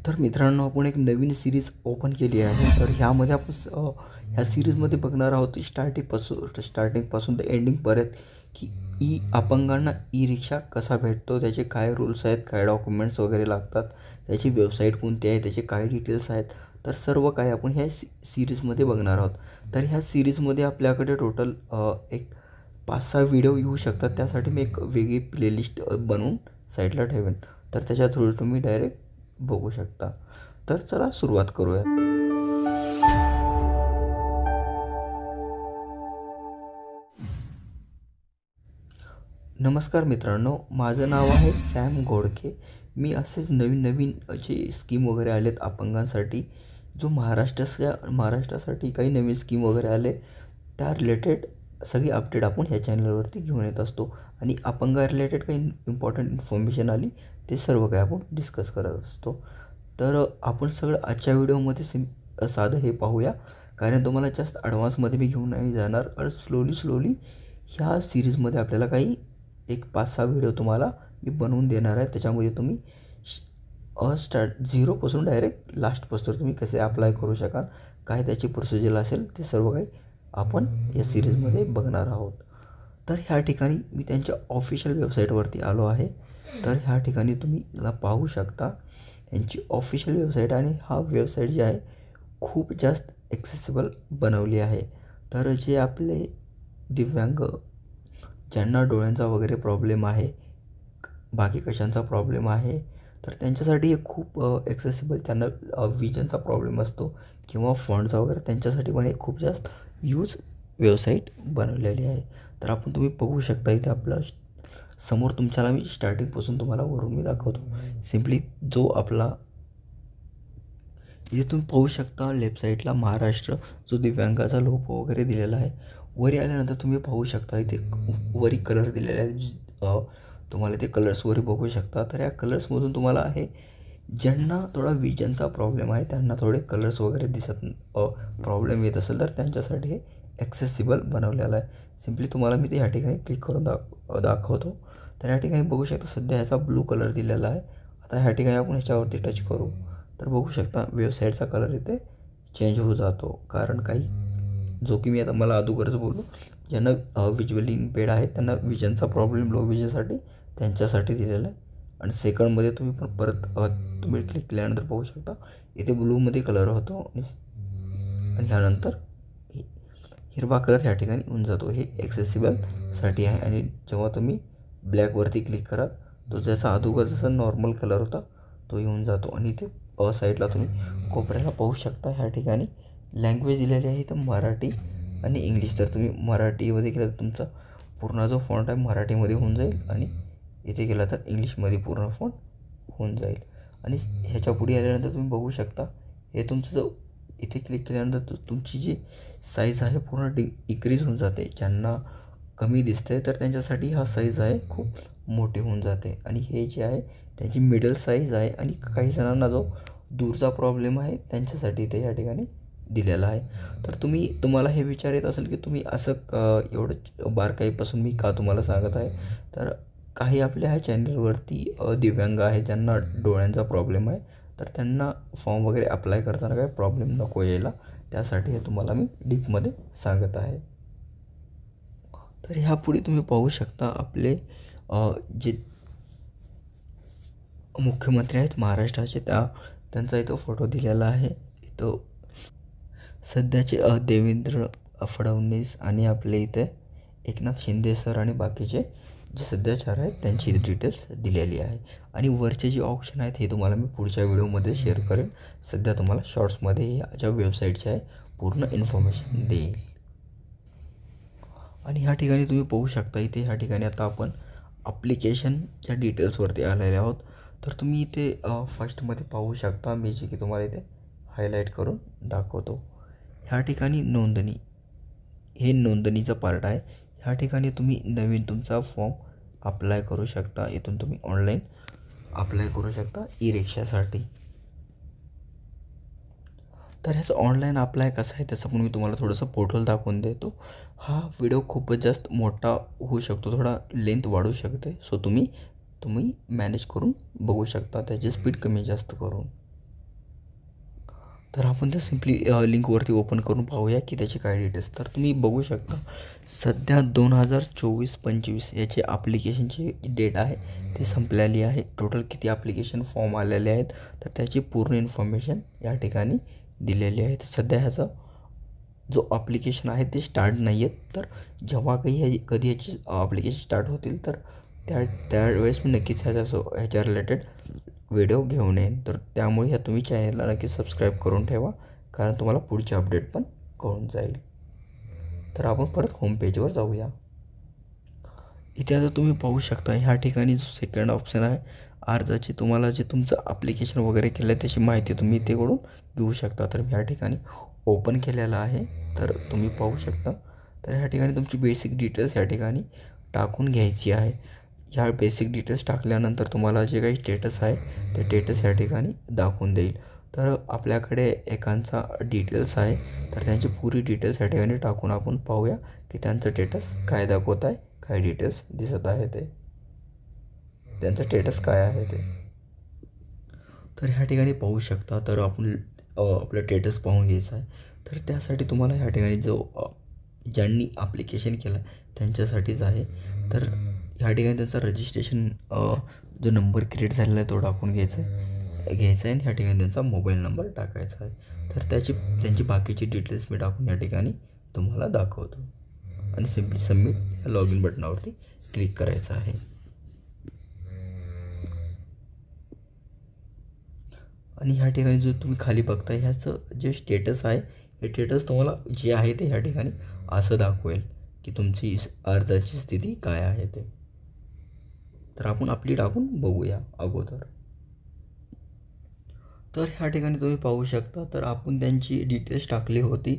तर मित्रांनो, आपण एक नवीन सीरीज ओपन केली आहे. तर ह्यामध्ये आपण ह्या सीरीजमध्ये बघणार आहोत स्टार्टिंगपासून तर एंडिंगपर्यंत की अपंगांना ई रिक्षा कसा भेटतो, त्याचे काय रूल्स आहेत, काय डॉक्युमेंट्स वगैरे लागतात, त्याची वेबसाईट कोणती आहे, त्याचे काय डिटेल्स आहेत. तर सर्व काही आपण ह्या सीरीजमध्ये बघणार आहोत. तर ह्या सीरीजमध्ये आपल्याकडे टोटल एक 5-6 व्हिडिओ येऊ शकतात. त्यासाठी मी एक वेगळी प्लेलिस्ट बनवून साईडला ठेवेन. तर त्याच्या थ्रू तुम्ही डायरेक्ट बघू शकता. तर चला सुरुवात करूया. नमस्कार मित्रांनो, माझं नाव आहे सॅम घोडके. मी असेच नवीन नवीन जे स्कीम वगैरे आलेत अपंगांसाठी, जो महाराष्ट्रासाठी काही नवीन स्कीम वगैरे आले, त्या रिलेटेड सगळी अपडेट आपण ह्या चॅनलवरती घेऊन येत असतो. आणि अपंगा रिलेटेड काही इम्पॉर्टंट इन्फॉर्मेशन आली ते सर्व काही आपण डिस्कस करत असतो. तर आपण सगळं आजच्या व्हिडिओमध्ये साधं हे पाहूया, कारण तुम्हाला जास्त ॲडव्हान्समध्ये मी घेऊन नाही जाणार. आणि स्लोली ह्या सिरीजमध्ये आपल्याला काही एक 5-6 व्हिडिओ तुम्हाला मी बनवून देणार आहे. त्याच्यामध्ये तुम्ही झिरोपासून डायरेक्ट लास्टपासून तुम्ही कसे अप्लाय करू शकाल, काय त्याची प्रोसिजर असेल, ते सर्व काही आपण या सिरीजमध्ये बघणार आहोत. तर ह्या ठिकाणी मी त्यांच्या ऑफिशियल वेबसाईटवरती आलो आहे. तर ह्या ठिकाणी तुम्ही पाहू शकता यांची ऑफिशियल वेबसाईट. आणि हा वेबसाईट जे आहे खूप जास्त ॲक्सेसिबल बनवली आहे. तर जे आपले दिव्यांग, ज्यांना डोळ्यांचा वगैरे प्रॉब्लेम आहे, बाकी कशांचा प्रॉब्लेम आहे, तर त्यांच्यासाठी हे खूप ॲक्सेसिबल. त्यांना विजनचा प्रॉब्लेम असतो किंवा फंडचा वगैरे, त्यांच्यासाठी पण हे खूप जास्त यूज वेबसाईट बनवलेली आहे. तर तुम्ही बघू शकता इथे आपला समोर तुमच्याला मी स्टार्टिंगपासून तुम्हाला वरून मी दाखवतो. सिम्पली जो आपला इथे तुम्ही पाहू शकता लेफ्ट साईडला महाराष्ट्र जो दिव्यांगाचा लोगो वगैरे दिलेला आहे. वरी आल्यानंतर तुम्ही पाहू शकता इथे वरी कलर दिलेले आहेत. तुम्हाला ते कलर्स वरी बघू शकता. तर या कलर्समधून तुम्हाला आहे ज्यांना थोडा विजनचा प्रॉब्लेम आहे, त्यांना थोडे कलर्स वगैरे दिसत प्रॉब्लेम येत असेल, तर त्यांच्यासाठी हे ॲक्सेसिबल बनवलेलं आहे. सिम्पली तुम्हाला मी ते ह्या ठिकाणी क्लिक करून दाखवतो. तर या ठिकाणी बघू शकता सध्या ह्याचा ब्लू कलर दिलेला आहे. आता ह्या ठिकाणी आपण ह्याच्यावरती टच करू तर बघू शकता वेबसाईटचा कलर इथे चेंज होऊ जातो. कारण काही जो की मी आता मला अगोदरच बोललो, ज्यांना व्हिज्युअली इम्पेड आहे, त्यांना विजनचा प्रॉब्लेम, लो विजनसाठी त्यांच्यासाठी दिलेला आहे. आणि सेकंडमध्ये तुम्ही पण परत तुम्ही क्लिक केल्यानंतर पाहू शकता इथे ब्लूमध्ये कलर होतो आणि ह्यानंतर हिरवा कलर ह्या ठिकाणी येऊन जातो. हे ॲक्सेसिबलसाठी आहे. आणि जेव्हा तुम्ही ब्लॅकवरती क्लिक कराल तो जसा अगोदर जसा नॉर्मल कलर होता तो येऊन जातो. आणि इथे साईडला तुम्ही कोपऱ्याला पाहू शकता ह्या ठिकाणी लँग्वेज दिलेली आहे, तर मराठी आणि इंग्लिश. तर तुम्ही मराठीमध्ये केलं तर तुमचा पूर्ण जो फॉन्ट आहे मराठीमध्ये होऊन जाईल, आणि इथे केला तर इंग्लिशमध्ये पूर्ण फॉन्ट होऊन जाईल. आणि ह्याच्या पुढे आल्यानंतर तुम्ही बघू शकता हे तुमचं जो इथे क्लिक केल्यानंतर तुमची जी साईज आहे पूर्ण डिक्रीज होऊन जाते. ज्यांना कमी दिसते तर त्यांच्यासाठी हा साईज आहे खूप मोठी होऊन जाते. आणि हे जे आहे त्याची मिडल साईज आहे. आणि काही जणांना जो दूरचा प्रॉब्लेम आहे त्यांच्यासाठी ते या ठिकाणी दिलेला आहे. तर तुम्हाला हे विचार येत असेल की तुम्ही असं एवढं बारकाईपासून मी का तुम्हाला सांगत आहे. तर काही आपल्या ह्या चॅनलवरती दिव्यांग आहे, ज्यांना डोळ्यांचा प्रॉब्लेम आहे, तर त्यांना फॉर्म वगैरे अप्लाय करताना काही प्रॉब्लेम नको यायला, त्यासाठी हे तुम्हाला मी डीपमध्ये सांगत आहे. तर ह्यापुढे तुम्ही पाहू शकता आपले जे मुख्यमंत्री आहेत महाराष्ट्राचे, त्यांचा इथं फोटो दिलेला आहे. इथं सध्याचे देवेंद्र फडणवीस आणि आपले इथे एकनाथ शिंदे सर आणि बाकीचे जे सध्याचार आहेत त्यांची डिटेल्स दिलेली आहे. आणि वरचे जे ऑप्शन आहेत हे तुम्हाला मी पुढच्या व्हिडिओमध्ये शेअर करेन. सध्या तुम्हाला शॉर्ट्समध्ये ह्या वेबसाईटचे आहे पूर्ण इन्फॉर्मेशन देईल. आणि ह्या ठिकाणी तुम्ही पाहू शकता इथे ह्या ठिकाणी आता आपण ॲप्लिकेशनच्या डिटेल्सवरती आलेले आहोत. तर तुम्ही इथे फर्स्टमध्ये पाहू शकता, मी जे की तुम्हाला इथे हायलाईट करून दाखवतो. ह्या ठिकाणी नोंदणी, हे नोंदणीचं पार्ट आहे. ह्या ठिकाणी तुम्ही नवीन तुमचा फॉर्म अप्लाय करू शकता. इथून तुम्ही ऑनलाईन अप्लाय करू शकता ई रिक्षासाठी. तर ह्याचं ऑनलाईन अप्लाय कसं आहे त्याचं पण मी तुम्हाला थोडंसं पोर्टल दाखवून देतो. हा व्हिडिओ खूपच जास्त मोठा होऊ शकतो, थोडा लेंथ वाढू शकते. सो तुम्ही मॅनेज करून बघू शकता, त्याची स्पीड कमी जास्त करून. तर आपण त्या सिम्पली लिंकवरती ओपन करून पाहूया की त्याचे काय डिटेल्स. तर तुम्ही बघू शकता सध्या 2024-25 याचे ॲप्लिकेशनची डेट आहे ती संपलेली आहे. टोटल किती ॲप्लिकेशन फॉर्म आलेले आहेत तर त्याची पूर्ण इन्फॉर्मेशन या ठिकाणी दिलेली आहे. तर सध्या ह्याचा जो ॲप्लिकेशन आहे ते स्टार्ट नाही आहेत. तर जेव्हा कधी याची ॲप्लिकेशन स्टार्ट होतील तर त्यावेळेस मी नक्कीच ह्याच्या रिलेटेड व्हिडिओ घेऊन येईन. तर त्यामुळे ह्या तुम्ही चॅनलला नक्की सबस्क्राईब करून ठेवा, कारण तुम्हाला पुढचे अपडेट पण कळून जाईल. तर आपण परत होम पेजवर जाऊया. इथे आता तुम्ही पाहू शकता ह्या ठिकाणी जो सेकंड ऑप्शन आहे अर्जाची, तुम्हाला जे तुमचं ॲप्लिकेशन वगैरे केलं आहे त्याची माहिती तुम्ही इथेकडून घेऊ शकता. तर ह्या ठिकाणी ओपन केलेलं आहे. तर तुम्ही पाहू शकता. तर ह्या ठिकाणी तुमची बेसिक डिटेल्स ह्या ठिकाणी टाकून घ्यायची आहे. ह्या बेसिक डिटेल्स टाकल्यानंतर तुम्हाला जे काही स्टेटस आहे ते स्टेटस ह्या ठिकाणी दाखवून देईल. तर आपल्याकडे एकांचा डिटेल्स आहे तर त्यांची पुरी डिटेल्स ह्या ठिकाणी टाकून आपण पाहूया की त्यांचं स्टेटस काय दाखवत आहे, काय डिटेल्स दिसत आहे ते, त्यांचं स्टेटस काय आहे ते. तर ह्या ठिकाणी पाहू शकता. तर आपण आपलं स्टेटस पाहून घ्यायचं आहे. तर त्यासाठी तुम्हाला ह्या ठिकाणी ज्यांनी ॲप्लिकेशन केलं त्यांच्यासाठीच आहे. तर ह्या ठिकाणी त्यांचा रजिस्ट्रेशन जो नंबर क्रिएट झालेला आहे तो टाकून घ्यायचा आहे आणि ह्या ठिकाणी त्यांचा मोबाईल नंबर टाकायचा आहे. तर त्यांची बाकीची डिटेल्स मी टाकून या ठिकाणी तुम्हाला दाखवतो आणि सिम्पली सबमिट या लॉग इन बटनावरती क्लिक करायचं आहे. आणि ह्या ठिकाणी जो तुम्ही खाली बघताय ह्याचं जे स्टेटस आहे हे स्टेटस तुम्हाला जे आहे ते ह्या ठिकाणी असं दाखवेल की तुमची अर्जाची स्थिती काय आहे ते. तर आपण आपली टाकून बघूया अगोदर. तर ह्या ठिकाणी तुम्ही पाहू शकता. तर आपण त्यांची डिटेल्स टाकली होती.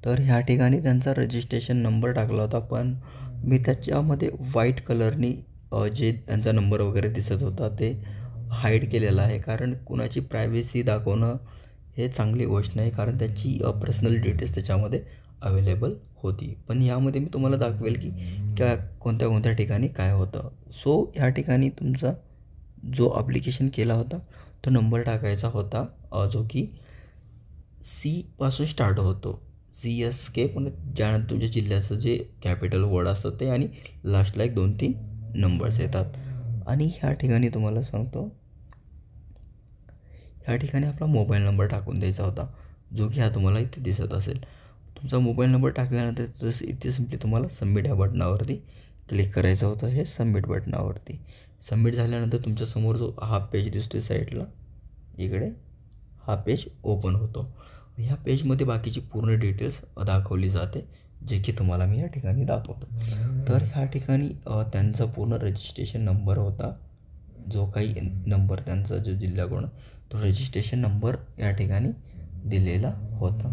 तर ह्या ठिकाणी त्यांचा रजिस्ट्रेशन नंबर टाकला होता, पण मी त्याच्यामध्ये व्हाईट कलरनी जे त्यांचा नंबर वगैरे दिसत होता ते हाईड केलेला आहे, कारण कुणाची प्रायव्हसी दाखवणं हे चांगली गोष्ट नाही, कारण त्याची पर्सनल डिटेल्स त्याच्यामध्ये अवेलेबल होती. पण यामध्ये मी तुम्हाला दाखवेल की कोणत्या कोणत्या ठिकाणी काय होतं. सो ह्या ठिकाणी तुमचा जो ॲप्लिकेशन केला होता तो नंबर टाकायचा होता जो की सीपासून स्टार्ट होतो. CSK, पण ज्यानंतर तुमच्या जिल्ह्याचं जे कॅपिटल वर्ड असतं ते आणि लास्टला 1-2-3 नंबर्स येतात. आणि ह्या ठिकाणी तुम्हाला सांगतो, ह्या ठिकाणी आपला मोबाईल नंबर टाकून द्यायचा होता, जो की हा तुम्हाला इथे दिसत असेल. तुमचा मोबाईल नंबर टाकल्यानंतर जसं इथे सिम्पली तुम्हाला सबमिट या बटनावरती क्लिक करायचं होतं. हे सबमिट बटनावरती सबमिट झाल्यानंतर तुमच्यासमोर जो हा पेज दिसतो आहे साईडला इकडे, हा पेज ओपन होतो. ह्या पेजमध्ये बाकीची पूर्ण डिटेल्स दाखवली जाते, जे की तुम्हाला मी या ठिकाणी दाखवतो. तर ह्या ठिकाणी त्यांचा पूर्ण रजिस्ट्रेशन नंबर होता, जो काही नंबर त्यांचा जो जिल्ह्याकडून तो रजिस्ट्रेशन नंबर या ठिकाणी दिलेला होता.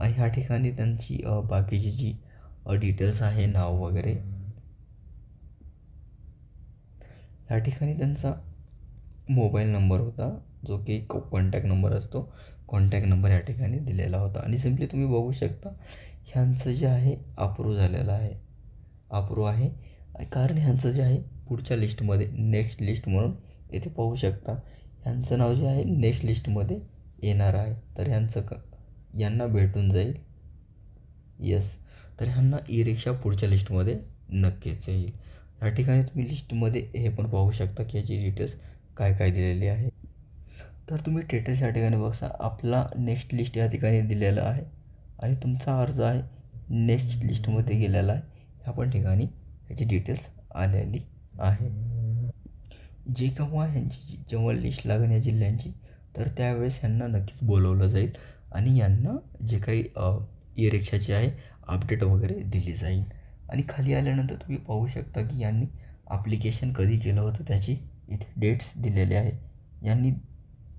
ह्या ठिकाणी त्यांची बाकीची जी डिटेल्स आहे, नाव वगैरे, ह्या ठिकाणी त्यांचा मोबाईल नंबर होता, जो की कॉन्टॅक्ट नंबर असतो. कॉन्टॅक्ट नंबर या ठिकाणी दिलेला होता. आणि सिम्पली तुम्ही बघू शकता ह्यांचं जे आहे अप्रूव्ह झालेलं आहे, अप्रूव्ह आहे. कारण ह्यांचं जे आहे पुढच्या लिस्टमध्ये नेक्स्ट लिस्ट म्हणून इथे पाहू शकता ह्यांचं नाव जे आहे नेक्स्ट लिस्टमध्ये येणार आहे. तर यांना भेटून जाईल. येस. तर ह्यांना ई रिक्षा पुढच्या लिस्टमध्ये नक्कीच येईल. या ठिकाणी तुम्ही लिस्टमध्ये हे पण पाहू शकता की याची डिटेल्स काय काय दिलेली आहे. तर तुम्ही स्टेटस या ठिकाणी बघा, आपला नेक्स्ट लिस्ट या ठिकाणी दिलेला आहे आणि तुमचा अर्ज आहे नेक्स्ट लिस्टमध्ये गेलेला आहे. ह्या पण ठिकाणी ह्याची डिटेल्स आलेली आहे. जे केव्हा जेव्हा लिस्ट लागेल या जिल्ह्यांची, तर त्यावेळेस ह्यांना नक्कीच बोलवलं जाईल आणि यांना जे काही ई रिक्षाची आहे अपडेट वगैरे दिली जाईल. आणि खाली आल्यानंतर तुम्ही पाहू शकता की यांनी ॲप्लिकेशन कधी केलं होतं त्याची इथे डेट्स दिलेले आहे. यांनी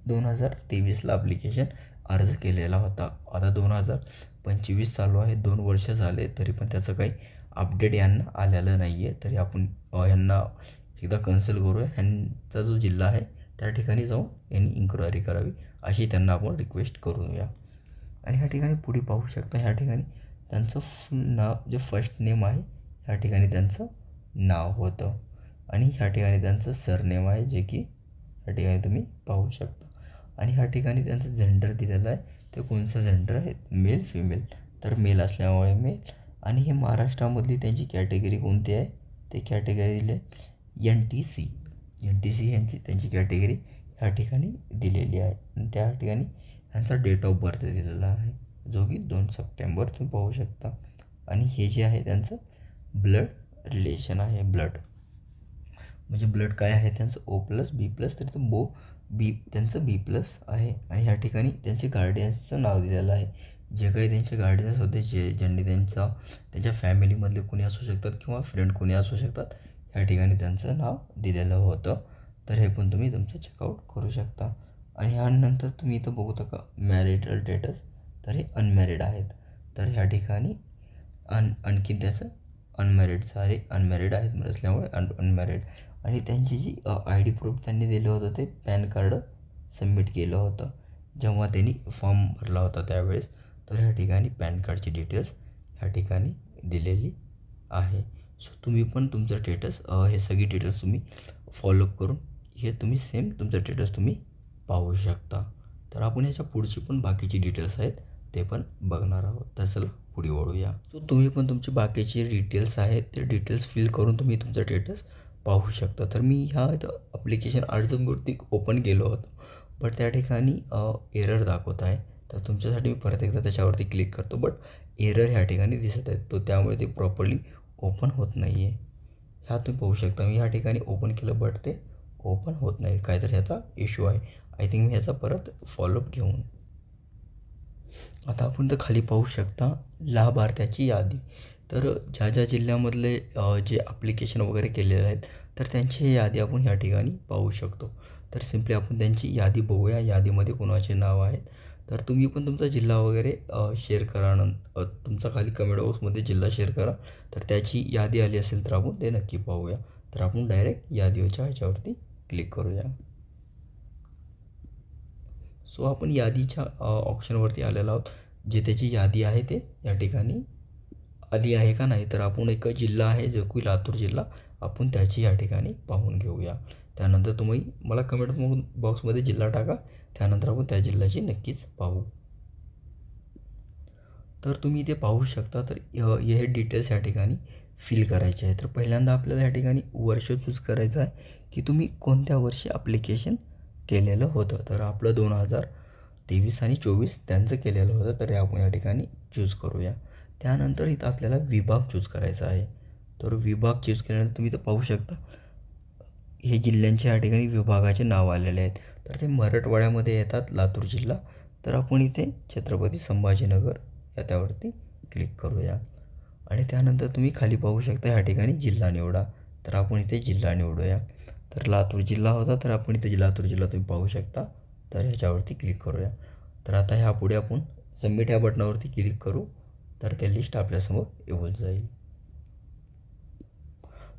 2023ला ॲप्लिकेशन अर्ज केलेला होता. आता 2025 चालू आहे, 2 वर्ष झाले, तरी पण त्याचं काही अपडेट यांना आलेलं नाही आहे. तरी आपण यांना एकदा कन्सल्ट करूया. ह्यांचा जो जिल्हा आहे त्या ठिकाणी जाऊन यांनी इन्क्वायरी करावी अशी त्यांना आपण रिक्वेस्ट करूया. आणि ह्या ठिकाणी पुढे पाहू शकता ह्या ठिकाणी त्यांचं फुल नाव, जे फर्स्ट नेम आहे ह्या ठिकाणी त्यांचं नाव होतं आणि ह्या ठिकाणी त्यांचं सरनेम आहे, जे की ह्या ठिकाणी तुम्ही पाहू शकता. आणि ह्या ठिकाणी त्यांचं जेंडर दिलेलं आहे, ते कोणचं जेंडर आहे, मेल फिमेल, तर मेल असल्यामुळे मेल. आणि हे महाराष्ट्रामधली त्यांची कॅटेगरी कोणती आहे, ते कॅटेगरी दिले NTC. NTC यांची त्यांची कॅटेगरी ह्या ठिकाणी दिलेली आहे. आणि त्या ठिकाणी ह्यांचा डेट ऑफ बर्थ दिलेला आहे, जो की 2 सप्टेंबर तुम्ही पाहू शकता. आणि हे जे आहे त्यांचं ब्लड रिलेशन आहे, ब्लड म्हणजे ब्लड काय आहे त्यांचं O+B+, तर इथं त्यांचं B+ आहे. आणि ह्या ठिकाणी त्यांचे गार्डियन्सचं नाव दिलेलं आहे, जे काही त्यांचे गार्डियन्स होते, ज्यांनी त्यांच्या फॅमिलीमधले कोणी असू शकतात किंवा फ्रेंड कोणी असू शकतात, ह्या ठिकाणी त्यांचं नाव दिलेलं होतं. तर हे पण तुम्ही तुमचं चेकआउट करू शकता. आणि ह्यानंतर तुम्ही इथं बघू का मॅरिटल स्टेटस, तर हे अनमॅरिड आहेत. तर ह्या ठिकाणी आणखीन त्याचं अनमॅरिड आहेत असल्यामुळे अनमॅरिड. आणि त्यांची जी ID प्रूफ त्यांनी दिलं होतं ते पॅन कार्ड सबमिट केलं होतं जेव्हा त्यांनी फॉर्म भरला होता त्यावेळेस. तर ह्या ठिकाणी पॅन कार्डची डिटेल्स ह्या ठिकाणी दिलेली आहे. सो तुम्ही पण तुमचं स्टेटस हे सगळी डिटेल्स तुम्ही फॉलोअप करून हे तुम्ही सेम तुमचं स्टेटस तुम्ही पाहू शकता. तर आपण ह्याच्या पुढची पण बाकीची डिटेल्स आहेत ते पण बघणार आहोत. तर चला पुढे वळूया. सो तुम्ही पण तुमची बाकीचे डिटेल्स आहेत ते डिटेल्स फिल करून तुम्ही तुमचं स्टेटस पाहू शकता. तर मी ह्या ॲप्लिकेशन अर्जवरती ओपन केलं होतं, बट त्या ठिकाणी एरर दाखवत आहे. तर तुमच्यासाठी मी परत एकदा त्याच्यावरती क्लिक करतो, बट एरर ह्या ठिकाणी दिसत आहे, तो त्यामुळे ते प्रॉपरली ओपन होत नाही आहे. ह्या तुम्ही पाहू शकता, मी ह्या ठिकाणी ओपन केलं बट ते ओपन होत नाही, काहीतरी ह्याचा इश्यू आहे. आय थिंक मी ह्याचा परत फॉलोअप घेऊन. आता आपण तर खाली पाहू शकता लाभार्थ्याची यादी. तर ज्या जिल्ह्यामधले जे ॲप्लिकेशन वगैरे केलेले आहेत, तर त्यांची यादी आपण ह्या ठिकाणी पाहू शकतो. तर सिम्पली आपण त्यांची यादी बघूया, यादीमध्ये कोणाचे नाव आहेत. तर तुम्ही पण तुमचा जिल्हा वगैरे शेअर करा, तुमचा खाली कमेंट बॉक्समध्ये जिल्हा शेअर करा. तर त्याची यादी आली असेल तर आपण ते नक्की पाहूया. तर आपण डायरेक्ट यादीच्या ह्याच्यावरती क्लिक करूया. सो आपण यादीच्या ऑप्शनवरती आलेलो आहोत. जे त्याची यादी आहे ते या ठिकाणी आली आहे का नाही, तर आपण एक जिल्हा आहे जो की लातूर जिल्हा, आपण त्याची या ठिकाणी पाहून घेऊया. त्यानंतर तुम्ही मला कमेंट बॉक्समध्ये जिल्हा टाका, त्यानंतर आपण त्या जिल्ह्याची नक्कीच पाहू. तर तुम्ही ते पाहू शकता. तर हे डिटेल्स या ठिकाणी फिल करायचे आहे. तर पहिल्यांदा आपल्याला या ठिकाणी वर्ष चूज करायचं आहे की तुम्ही कोणत्या वर्षी ॲप्लिकेशन केलेलं होतं. तर आपलं 2023 आणि 24 त्यांचं केलेलं होतं, तर आपण या ठिकाणी चूज करूया. त्यानंतर इथं आपल्याला विभाग चूज करायचा आहे. तर विभाग चूज केल्यानंतर तुम्ही इथं पाहू शकता हे जिल्ह्यांच्या या ठिकाणी विभागाचे नाव आलेले आहेत. तर ते मराठवाड्यामध्ये येतात, लातूर जिल्हा. तर आपण इथे छत्रपती संभाजीनगर या त्यावरती क्लिक करूया. आणि त्यानंतर तुम्ही खाली पाहू शकता ह्या ठिकाणी जिल्हा निवडा. तर आपण इथे जिल्हा निवडूया. तर लातूर जिल्हा होता, तर आपण इथे लातूर जिल्हा तुम्ही पाहू शकता. तर ह्याच्यावरती क्लिक करूया. तर आता ह्यापुढे आपण सबमिट ह्या बटनावरती क्लिक करू, तर ते लिस्ट आपल्यासमोर येऊन जाईल.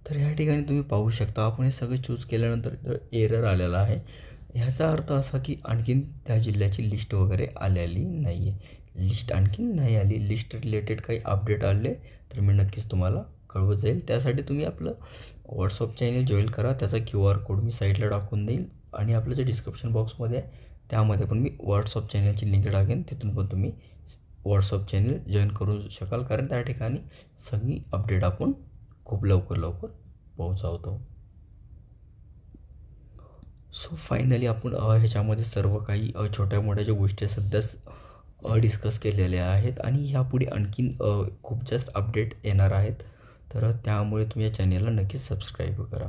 तर ह्या ठिकाणी तुम्ही पाहू शकता आपण हे सगळं चूज केल्यानंतर एरर आलेला आहे. ह्याचा अर्थ असा की आणखीन त्या जिल्ह्याची लिस्ट वगैरे आलेली नाही आहे. लिस्ट आणखीन नाही आली. लिस्ट रिलेटेड काही अपडेट आले तर मी नक्कीच तुम्हाला कळवत जाईल. त्यासाठी तुम्ही आपलं व्हॉट्सअप चॅनल जॉईन करा. त्याचा QR कोड मी साईडला टाकून देईल आणि आपलं जे डिस्क्रिप्शन बॉक्समध्ये आहे त्यामध्ये पण मी व्हॉट्सअप चॅनलची लिंक टाकेन. तिथून पण तुम्ही व्हॉट्सअप चॅनल जॉईन करू शकाल, कारण त्या ठिकाणी सगळी अपडेट आपण खूप लवकर पोहोचवतो. सो फायनली आपण ह्याच्यामध्ये सर्व काही छोट्या मोठ्या ज्या गोष्टी सध्याच डिस्कस केलेल्या आहेत आणि ह्यापुढे आणखीन खूप जास्त अपडेट येणार आहेत. तर त्यामुळे तुम्ही या चॅनलला नक्कीच सबस्क्राईब करा.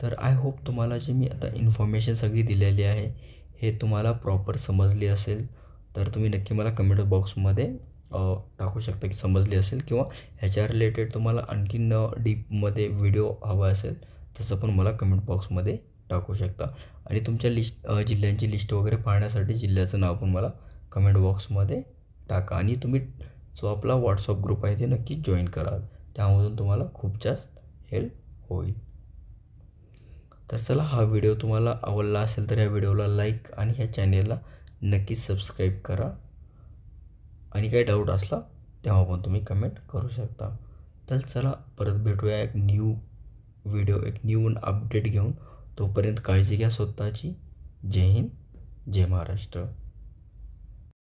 तर आय होप तुम्हाला जे मी आता इन्फॉर्मेशन सगळी दिलेली आहे हे तुम्हाला प्रॉपर समजली असेल. तर तुम्ही नक्की मला कमेंट बॉक्समध्ये टाकू शकता की समजली असेल, किंवा ह्याच्या रिलेटेड तुम्हाला आणखीन डीपमध्ये व्हिडिओ हवा असेल तसं पण मला कमेंट बॉक्समध्ये टाकू शकता. आणि तुमच्या जिल्ह्यांची लिस्ट वगैरे पाहण्यासाठी जिल्ह्याचं नाव पण मला कमेंट बॉक्समध्ये टाका. आणि तुम्ही जो आपला व्हॉट्सअप ग्रुप आहे ते नक्की जॉईन करा, त्यामधून तुम्हाला खूप जास्त हेल्प होईल. तर चला, हा व्हिडिओ तुम्हाला आवडला असेल तर या व्हिडिओला लाईक आणि ह्या चॅनेलला नक्कीच सबस्क्राईब करा. आणि काही डाऊट असला तेव्हा पण तुम्ही कमेंट करू शकता. तर चला, परत भेटूया एक न्यू व्हिडिओ, एक न्यू अपडेट घेऊन. तोपर्यंत काळजी घ्या स्वतःची. जय हिंद, जय महाराष्ट्र.